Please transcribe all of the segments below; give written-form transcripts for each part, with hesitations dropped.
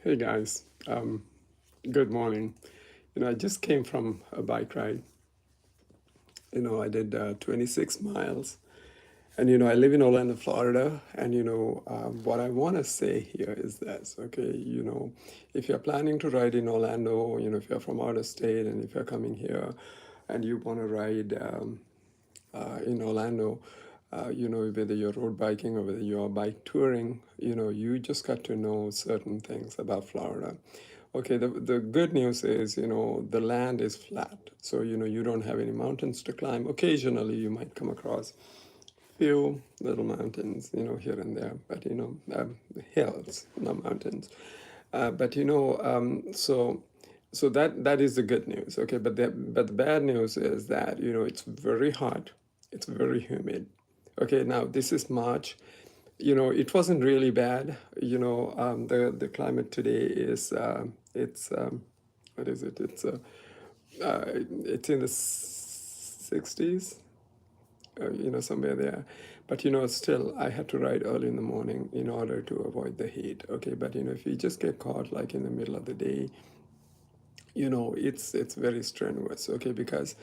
Hey guys, good morning. I just came from a bike ride. I did 26 miles. And I live in Orlando, Florida. And what I want to say here is this, okay? If you're planning to ride in Orlando, if you're from out of state and if you're coming here and you want to ride in Orlando, whether you're road biking or whether you're bike touring, you just got to know certain things about Florida. Okay, the good news is, the land is flat. So, you don't have any mountains to climb. Occasionally, you might come across few little mountains, here and there, but, hills, not mountains. But, so that is the good news, okay? But the bad news is that, it's very hot, it's very humid. Okay, now this is March. It wasn't really bad. The climate today is it's what is it? It's in the 60s, somewhere there. But still, I had to ride early in the morning in order to avoid the heat. Okay, but if you just get caught like in the middle of the day, it's very strenuous. Okay, because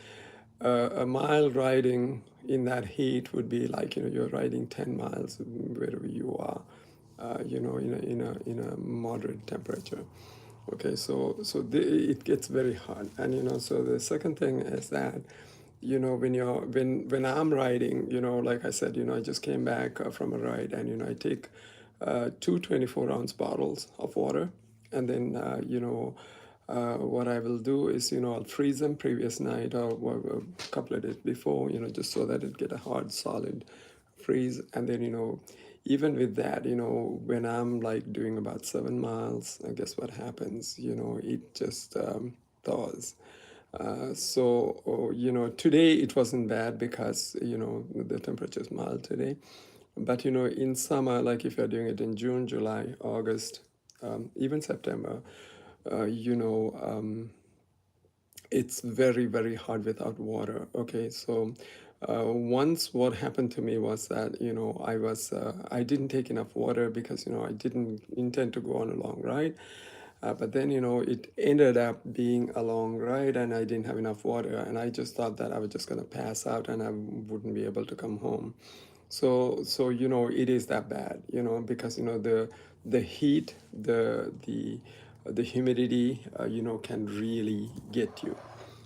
a mile riding in that heat would be like you're riding 10 miles wherever you are, in a moderate temperature. Okay, it gets very hot, and so the second thing is that when I'm riding, like I said, I just came back from a ride, and I take two 24-ounce bottles of water, and then what I will do is I'll freeze them previous night or a couple of days before, just so that it get a hard solid freeze, and then even with that, when I'm like doing about 7 miles, I guess what happens, it just thaws. Today it wasn't bad because, the temperature is mild today. But, in summer, like if you're doing it in June, July, August, even September, uh, you know, um, it's very, very hard without water. Okay, so once what happened to me was that, I didn't take enough water because, I didn't intend to go on a long ride. But then, it ended up being a long ride and I didn't have enough water. And I just thought that I was just going to pass out and I wouldn't be able to come home. So it is that bad, because the heat, the humidity, can really get you.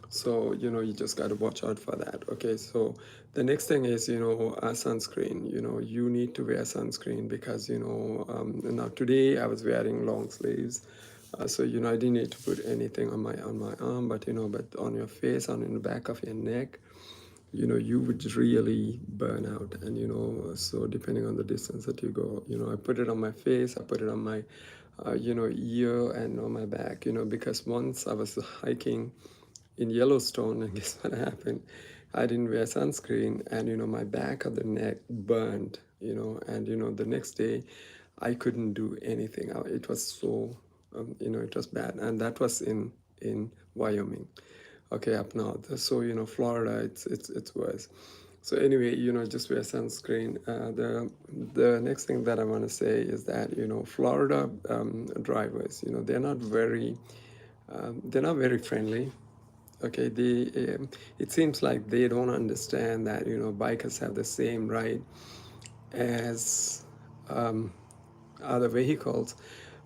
So you just got to watch out for that. Okay, so the next thing is sunscreen. You need to wear sunscreen because now today I was wearing long sleeves, so I didn't need to put anything on my arm, but on your face, on in the back of your neck, you would really burn out. And so depending on the distance that you go, I put it on my face, I put it on my ear and on my back, because once I was hiking in Yellowstone, and guess what happened? I didn't wear sunscreen, and my back of the neck burned, and the next day I couldn't do anything. It was so it was bad, and that was in Wyoming. Okay, up north. So Florida, it's worse. So anyway, just wear sunscreen. The next thing that I want to say is that Florida drivers, they're not very friendly. Okay, it seems like they don't understand that bikers have the same right as other vehicles.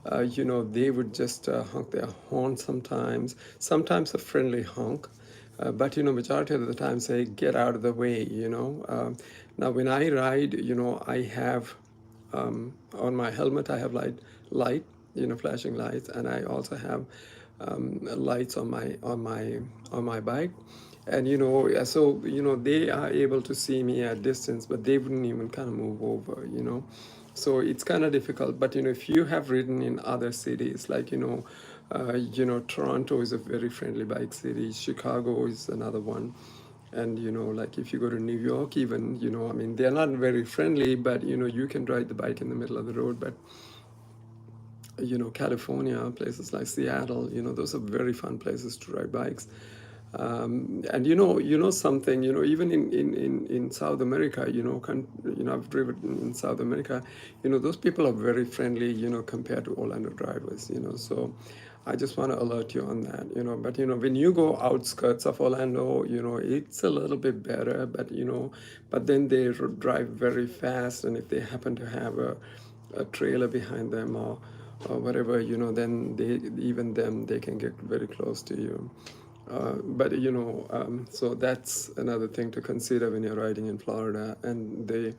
They would just honk their horn sometimes a friendly honk, but majority of the time say get out of the way. Now when I ride, I have on my helmet I have light, flashing lights, and I also have lights on my bike. And so they are able to see me at distance, but they wouldn't even kind of move over. So it's kind of difficult. But if you have ridden in other cities, like Toronto is a very friendly bike city, Chicago is another one, and like if you go to New York, even I mean they're not very friendly, but you can ride the bike in the middle of the road. But California, places like Seattle, those are very fun places to ride bikes. And something, even in South America, I've driven in South America, those people are very friendly, compared to Orlando drivers, so I just want to alert you on that, but when you go outskirts of Orlando, it's a little bit better, but but then they drive very fast, and if they happen to have a trailer behind them, or whatever, then even them, they can get very close to you. But so that's another thing to consider when you're riding in Florida. And the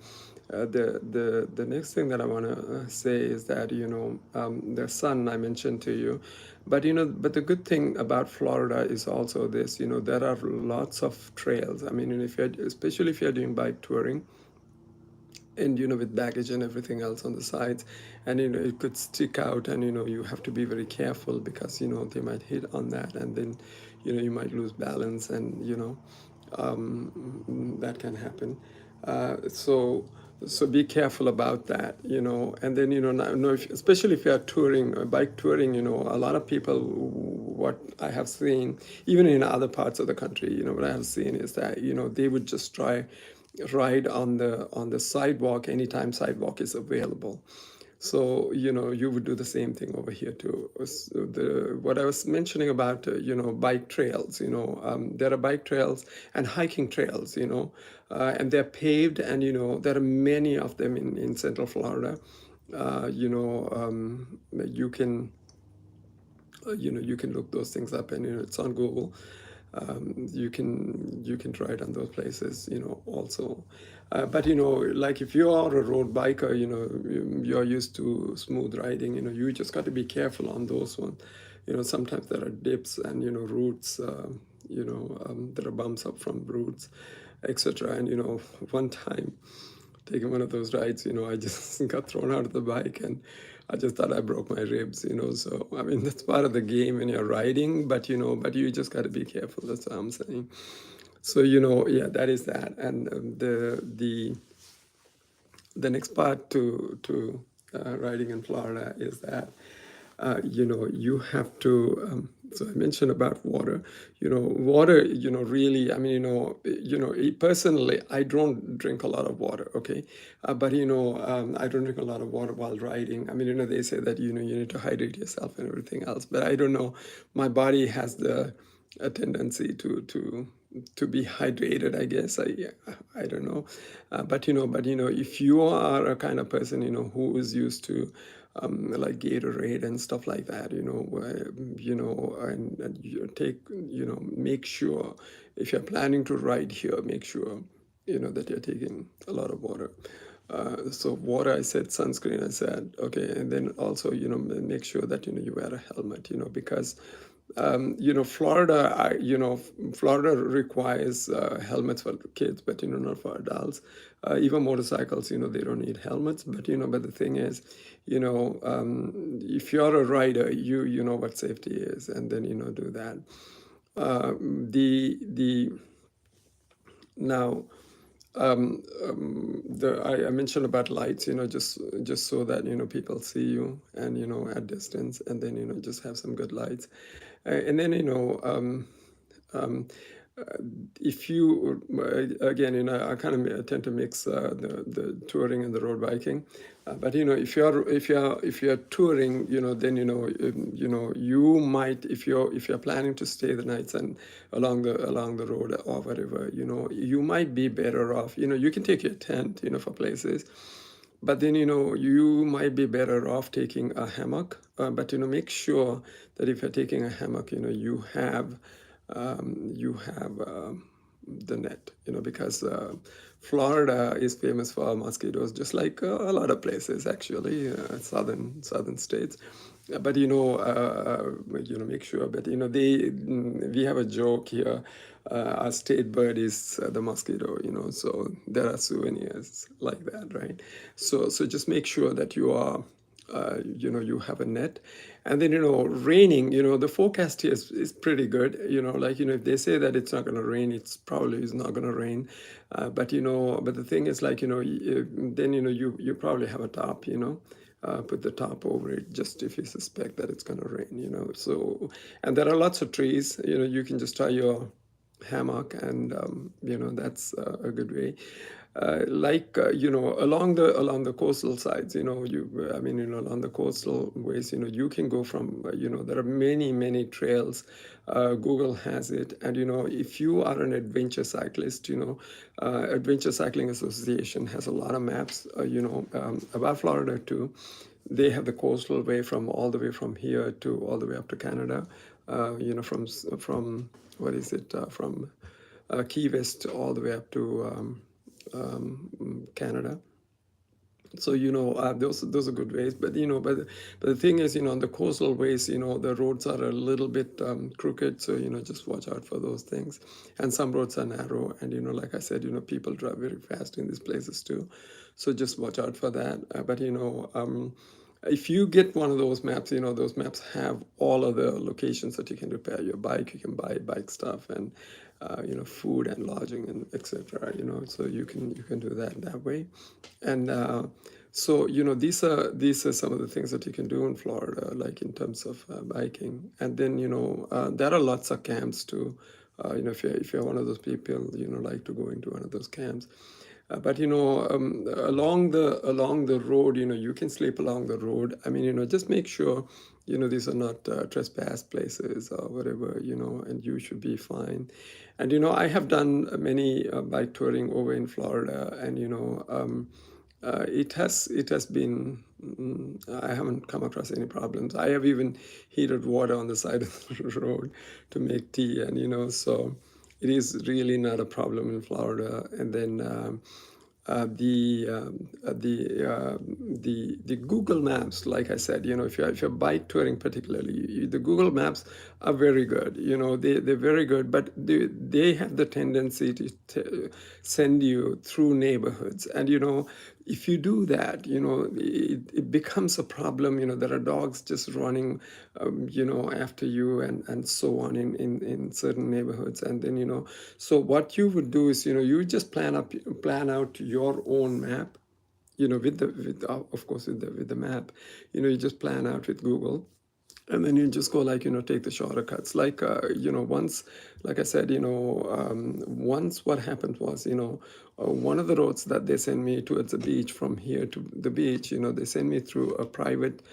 next thing that I want to say is that the sun I mentioned to you, but but the good thing about Florida is also this, there are lots of trails. I mean, if you're especially if you're doing bike touring, and with baggage and everything else on the sides, and it could stick out, and you have to be very careful, because they might hit on that, and then you might lose balance, and that can happen. So be careful about that, and then especially if you are touring, bike touring, a lot of people, what I have seen, even in other parts of the country, what I have seen is that they would just try ride on the sidewalk anytime sidewalk is available. So you would do the same thing over here too. So what I was mentioning about bike trails, there are bike trails and hiking trails, and they're paved, and there are many of them in Central Florida. You can you can look those things up, and it's on Google. You can try it on those places, also. But like if you are a road biker, you're used to smooth riding, you just got to be careful on those ones. Sometimes there are dips, and roots, there are bumps up from roots, etc. And one time taking one of those rides, I just got thrown out of the bike, and I just thought I broke my ribs, So, I mean, that's part of the game when you're riding, but you just got to be careful. That's what I'm saying. So, yeah, that is that. And the next part to riding in Florida is that you have to. So I mentioned about water. Water. Really. I mean, personally, I don't drink a lot of water. Okay, but I don't drink a lot of water while riding. I mean, they say that you need to hydrate yourself and everything else, but I don't know. My body has the a tendency to be hydrated, I guess. I don't know. But if you are a kind of person who is used to like Gatorade and stuff like that, and you take, make sure, if you're planning to ride here, make sure that you're taking a lot of water. So water, I said, sunscreen, I said, okay, and then also make sure that you wear a helmet, because Florida, Florida requires helmets for kids, but not for adults. Even motorcycles, they don't need helmets. But the thing is, if you're a rider, you know what safety is, and then do that. The now I mentioned about lights, just so that people see you, and at distance, and then just have some good lights, and then um, if you again, I kind of tend to mix the touring and the road biking, but if you're touring, then you might, if you're planning to stay the nights and along the road or whatever, you might be better off. You can take your tent, for places, but then you might be better off taking a hammock. But make sure that if you're taking a hammock, you have the net, because Florida is famous for mosquitoes, just like a lot of places actually, southern states. But make sure. But we have a joke here. Our state bird is the mosquito. So there are souvenirs like that, right? So just make sure that you are you have a net. And then raining, the forecast here is pretty good. Like if they say that it's not going to rain, it's probably is not going to rain. But the thing is, like then you probably have a top. Put the top over it, just if you suspect that it's going to rain. So, and there are lots of trees. You can just tie your hammock, and that's a good way. Along the coastal sides, along the coastal ways, you can go from, there are many trails. Google has it, and if you are an adventure cyclist, Adventure Cycling Association has a lot of maps, about Florida too. They have the coastal way from all the way from here to all the way up to Canada. From what is it, from Key West all the way up to Canada. So those are good ways, but the thing is, on the coastal ways, the roads are a little bit crooked, so just watch out for those things. And some roads are narrow, and like I said, people drive very fast in these places too, so just watch out for that. But if you get one of those maps, those maps have all of the locations that you can repair your bike. You can buy bike stuff, and food and lodging and etc. So you can do that way. And so these are some of the things that you can do in Florida, like in terms of biking. And then there are lots of camps too. If you're one of those people, like to go into one of those camps. But along the road, you can sleep along the road. I mean, just make sure these are not trespass places or whatever, and you should be fine. And I have done many bike touring over in Florida, and it has been, I haven't come across any problems. I have even heated water on the side of the road to make tea, and so it is really not a problem in Florida. And then the Google Maps, like I said, if you're bike touring particularly, the Google Maps are very good. They're very good, but they have the tendency to send you through neighborhoods, and if you do that, it becomes a problem. There are dogs just running, after you, and so on in certain neighborhoods. And then, so what you would do is, you just plan out your own map, of course, with the map, you just plan out with Google. And then you just go, like, take the shorter cuts. Like, once, like I said, once what happened was, one of the roads that they sent me towards the beach, from here to the beach, they sent me through a private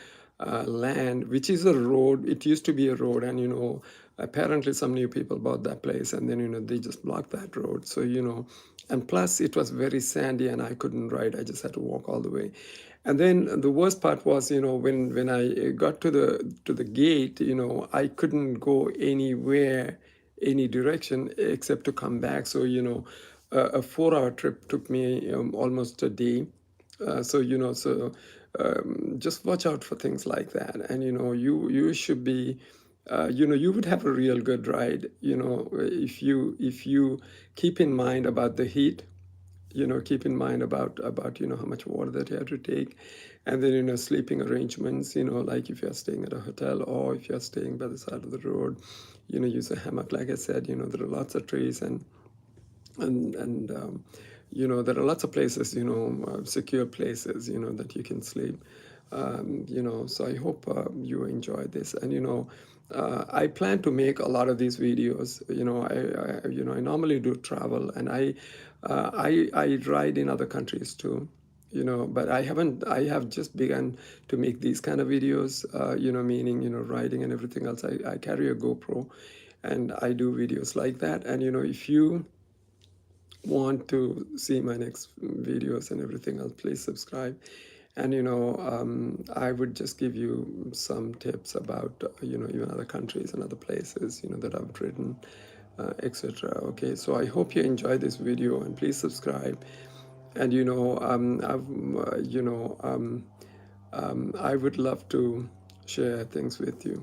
land, which is a road. It used to be a road, and, apparently some new people bought that place, and then, they just blocked that road. So, and plus it was very sandy, and I couldn't ride. I just had to walk all the way. And then the worst part was, when I got to the gate, I couldn't go anywhere, any direction except to come back. So, a 4-hour trip took me almost a day. Just watch out for things like that. And, you should be, you would have a real good ride, if you keep in mind about the heat, keep in mind about how much water that you have to take. And then sleeping arrangements, like if you're staying at a hotel or if you're staying by the side of the road, use a hammock. Like I said, there are lots of trees, and there are lots of places, secure places, that you can sleep. So I hope you enjoy this. And I plan to make a lot of these videos. I normally do travel, and I ride in other countries too. But I have just begun to make these kind of videos. Meaning, riding and everything else. I carry a GoPro, and I do videos like that. And if you want to see my next videos and everything else, please subscribe. And I would just give you some tips about even other countries and other places that I've written, etc. Okay, so I hope you enjoyed this video, and please subscribe. And I would love to share things with you.